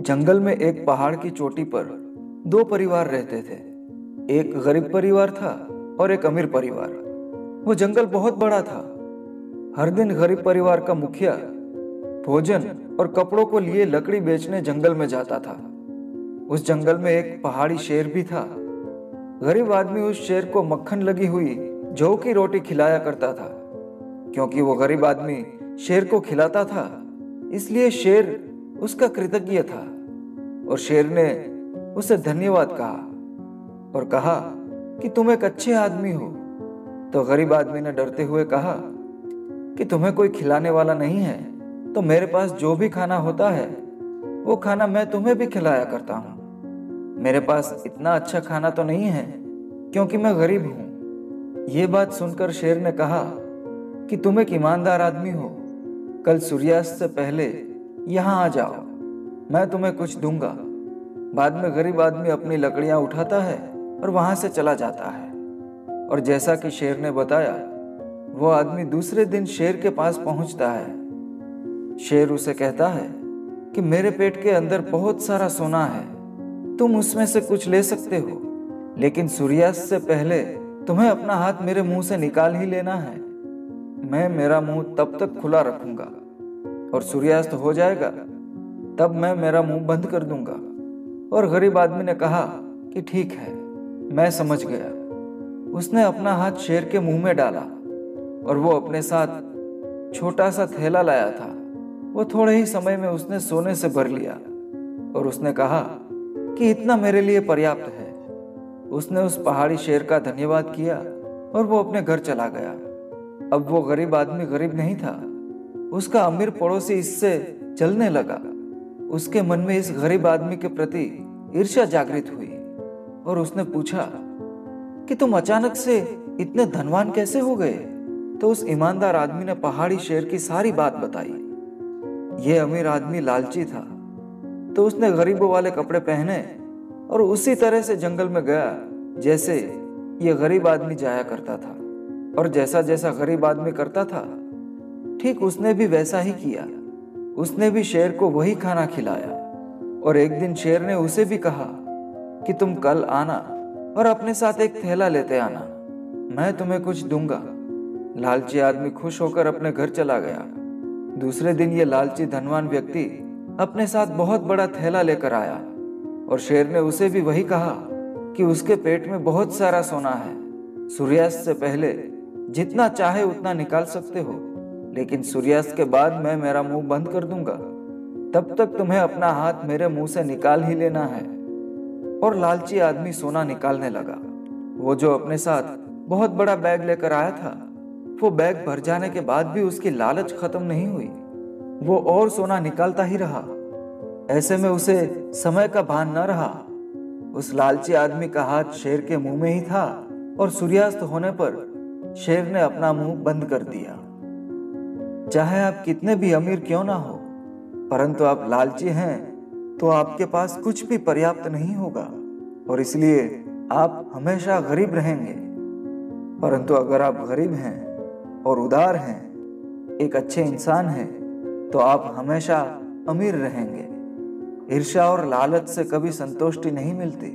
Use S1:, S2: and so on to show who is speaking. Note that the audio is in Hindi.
S1: जंगल में एक पहाड़ की चोटी पर दो परिवार रहते थे। एक गरीब परिवार था और एक अमीर परिवार। वो जंगल बहुत बड़ा था। हर दिन गरीब परिवार का मुखिया भोजन और कपड़ों को लिए लकड़ी बेचने जंगल में जाता था। उस जंगल में एक पहाड़ी शेर भी था। गरीब आदमी उस शेर को मक्खन लगी हुई जौ की रोटी खिलाया करता था। क्योंकि वो गरीब आदमी शेर को खिलाता था, इसलिए शेर उसका कृतज्ञ था और शेर ने उसे धन्यवाद कहा और कहा कि तुम एक अच्छे आदमी हो। तो गरीब आदमी ने डरते हुए कहा कि तुम्हें कोई खिलाने वाला नहीं है, तो मेरे पास जो भी खाना होता है वो खाना मैं तुम्हें भी खिलाया करता हूँ। मेरे पास इतना अच्छा खाना तो नहीं है क्योंकि मैं गरीब हूँ। ये बात सुनकर शेर ने कहा कि तुम एक ईमानदार आदमी हो। कल सूर्यास्त से पहले यहाँ आ जाओ, मैं तुम्हें कुछ दूंगा। बाद में गरीब आदमी अपनी लकड़ियां उठाता है और वहां से चला जाता है। और जैसा कि शेर ने बताया, वो आदमी दूसरे दिन शेर के पास पहुंचता है। शेर उसे कहता है कि मेरे पेट के अंदर बहुत सारा सोना है, तुम उसमें से कुछ ले सकते हो, लेकिन सूर्यास्त से पहले तुम्हें अपना हाथ मेरे मुंह से निकाल ही लेना है। मैं मेरा मुंह तब तक खुला रखूंगा और सूर्यास्त हो जाएगा तब मैं मेरा मुंह बंद कर दूंगा। और गरीब आदमी ने कहा कि ठीक है, मैं समझ गया। उसने अपना हाथ शेर के मुंह में डाला और वो अपने साथ छोटा सा थैला लाया था। वो थोड़े ही समय में उसने सोने से भर लिया और उसने कहा कि इतना मेरे लिए पर्याप्त है। उसने उस पहाड़ी शेर का धन्यवाद किया और वो अपने घर चला गया। अब वो गरीब आदमी गरीब नहीं था, उसका अमीर पड़ोसी इससे जलने लगा। उसके मन में इस गरीब आदमी के प्रति ईर्ष्या जागृत हुई और उसने पूछा कि तुम अचानक से इतने धनवान कैसे हो गए। तो उस ईमानदार आदमी ने पहाड़ी शेर की सारी बात बताई। ये अमीर आदमी लालची था, तो उसने गरीबों वाले कपड़े पहने और उसी तरह से जंगल में गया जैसे ये गरीब आदमी जाया करता था। और जैसा जैसा गरीब आदमी करता था, ठीक उसने भी वैसा ही किया। उसने भी शेर को वही खाना खिलाया। और एक दिन शेर ने उसे भी कहा कि तुम कल आना और अपने साथ एक थैला लेते आना, मैं तुम्हें कुछ दूंगा। लालची आदमी खुश होकर अपने घर चला गया। दूसरे दिन ये लालची धनवान व्यक्ति अपने साथ बहुत बड़ा थैला लेकर आया और शेर ने उसे भी वही कहा कि उसके पेट में बहुत सारा सोना है। सूर्यास्त से पहले जितना चाहे उतना निकाल सकते हो, लेकिन सूर्यास्त के बाद मैं मेरा मुंह बंद कर दूंगा, तब तक तुम्हें अपना हाथ मेरे मुंह से निकाल ही लेना है। और लालची आदमी सोना निकालने लगा। वो जो अपने साथ बहुत बड़ा बैग लेकर आया था, वो बैग भर जाने के बाद भी उसकी लालच खत्म नहीं हुई। वो और सोना निकालता ही रहा। ऐसे में उसे समय का भान न रहा। उस लालची आदमी का हाथ शेर के मुंह में ही था और सूर्यास्त होने पर शेर ने अपना मुंह बंद कर दिया। चाहे आप कितने भी अमीर क्यों ना हो, परंतु आप लालची हैं तो आपके पास कुछ भी पर्याप्त नहीं होगा और इसलिए आप हमेशा गरीब रहेंगे। परंतु अगर आप गरीब हैं और उदार हैं, एक अच्छे इंसान हैं, तो आप हमेशा अमीर रहेंगे। ईर्ष्या और लालच से कभी संतुष्टि नहीं मिलती।